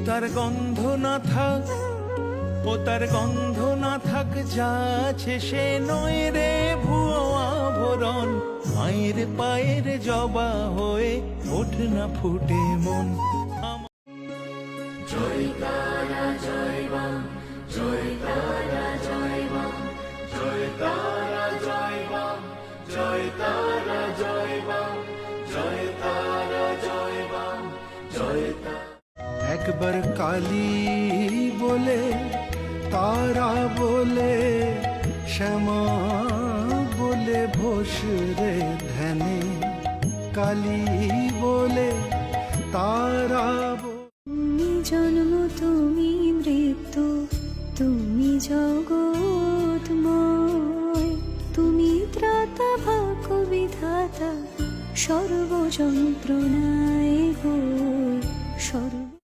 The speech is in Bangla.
তার গন্ধ না থাক, ও তার গন্ধ না থাক, যা আছে সে নয় রে ভুয়ো আভরণ। মায়ের পায়ের জবা হয়ে ওঠ না ফুটে মন। জয় তারা জয় মা, জয় তারা জয় মা, জয় তারা জয় মা, জয় তারা জয় মা, জয় তারা জয় মা, জয় তারা। একবার কালী বলে, তারা বলে, শ্যামা বলে ভোস রে ধ্যানে। কালী বলে, তারা তুমি জন্ম, তুমি মৃত্যু, তুমি জগৎময়, তুমি ত্রাতা ভাগ্য বিধাতা, সর্বযন্ত্রণায় গো সর্ব